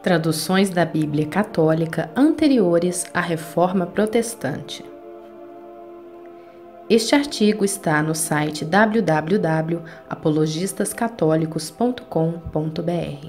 Traduções da Bíblia Católica anteriores à Reforma Protestante. Este artigo está no site www.apologistascatólicos.com.br.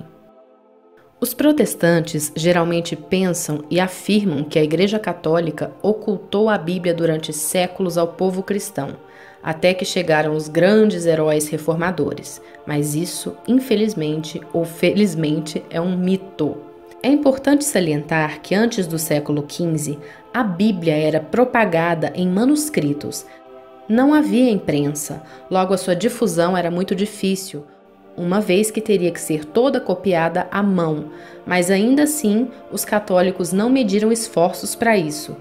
Os protestantes geralmente pensam e afirmam que a Igreja Católica ocultou a Bíblia durante séculos ao povo cristão, até que chegaram os grandes heróis reformadores, mas isso, infelizmente ou felizmente, é um mito. É importante salientar que antes do século XV, a Bíblia era propagada em manuscritos. Não havia imprensa, logo a sua difusão era muito difícil, uma vez que teria que ser toda copiada à mão, mas ainda assim os católicos não mediram esforços para isso.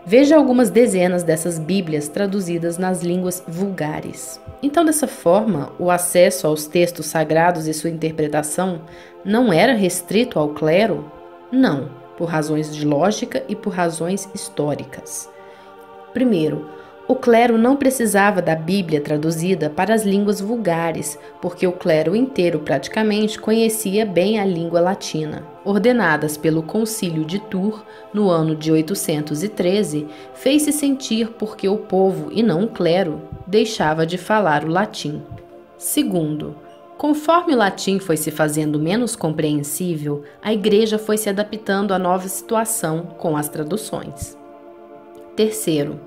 Veja algumas dezenas dessas Bíblias traduzidas nas línguas vulgares. Então, dessa forma, o acesso aos textos sagrados e sua interpretação não era restrito ao clero? Não, por razões de lógica e por razões históricas. Primeiro, o clero não precisava da Bíblia traduzida para as línguas vulgares, porque o clero inteiro praticamente conhecia bem a língua latina. Ordenadas pelo Concílio de Tours, no ano de 813, fez-se sentir porque o povo, e não o clero, deixava de falar o latim. Segundo, conforme o latim foi se fazendo menos compreensível, a Igreja foi se adaptando à nova situação com as traduções. Terceiro,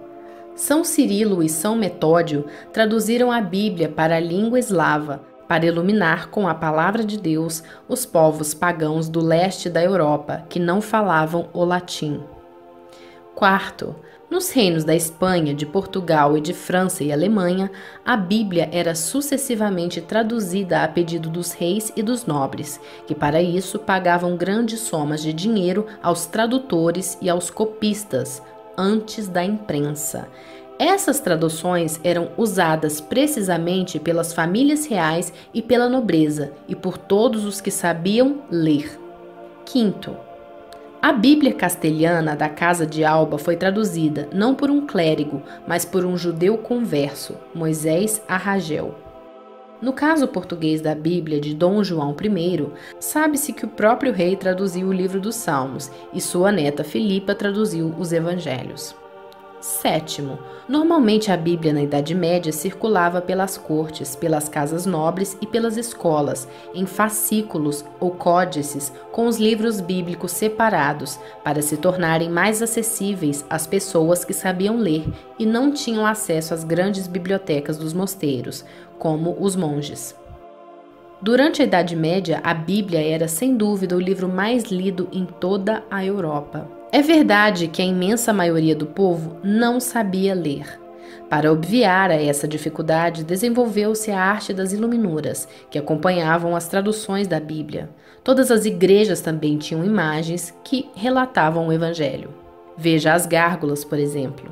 São Cirilo e São Metódio traduziram a Bíblia para a língua eslava, para iluminar com a palavra de Deus os povos pagãos do leste da Europa, que não falavam o latim. Quarto, nos reinos da Espanha, de Portugal e de França e Alemanha, a Bíblia era sucessivamente traduzida a pedido dos reis e dos nobres, que para isso pagavam grandes somas de dinheiro aos tradutores e aos copistas, antes da imprensa. Essas traduções eram usadas precisamente pelas famílias reais e pela nobreza, e por todos os que sabiam ler. Quinto, a Bíblia castelhana da Casa de Alba foi traduzida não por um clérigo, mas por um judeu converso, Moisés Arragel. No caso português da Bíblia de Dom João I, sabe-se que o próprio rei traduziu o livro dos Salmos e sua neta Filipa traduziu os Evangelhos. Sétimo, normalmente a Bíblia na Idade Média circulava pelas cortes, pelas casas nobres e pelas escolas, em fascículos ou códices com os livros bíblicos separados, para se tornarem mais acessíveis às pessoas que sabiam ler e não tinham acesso às grandes bibliotecas dos mosteiros, como os monges. Durante a Idade Média, a Bíblia era, sem dúvida, o livro mais lido em toda a Europa. É verdade que a imensa maioria do povo não sabia ler. Para obviar a essa dificuldade, desenvolveu-se a arte das iluminuras, que acompanhavam as traduções da Bíblia. Todas as igrejas também tinham imagens que relatavam o Evangelho. Veja as gárgulas, por exemplo.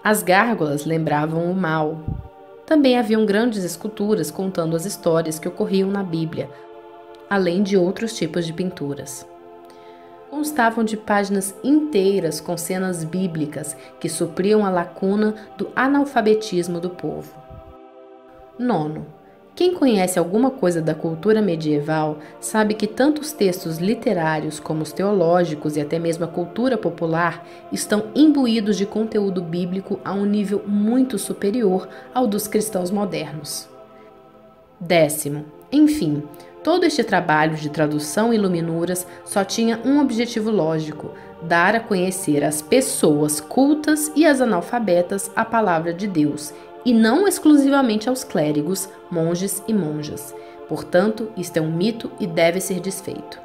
As gárgulas lembravam o mal. Também haviam grandes esculturas contando as histórias que ocorriam na Bíblia, além de outros tipos de pinturas. Constavam de páginas inteiras com cenas bíblicas que supriam a lacuna do analfabetismo do povo. Nono, quem conhece alguma coisa da cultura medieval sabe que tanto os textos literários como os teológicos e até mesmo a cultura popular estão imbuídos de conteúdo bíblico a um nível muito superior ao dos cristãos modernos. Décimo, enfim, todo este trabalho de tradução e iluminuras só tinha um objetivo lógico: dar a conhecer às pessoas cultas e às analfabetas a palavra de Deus, e não exclusivamente aos clérigos, monges e monjas. Portanto, isto é um mito e deve ser desfeito.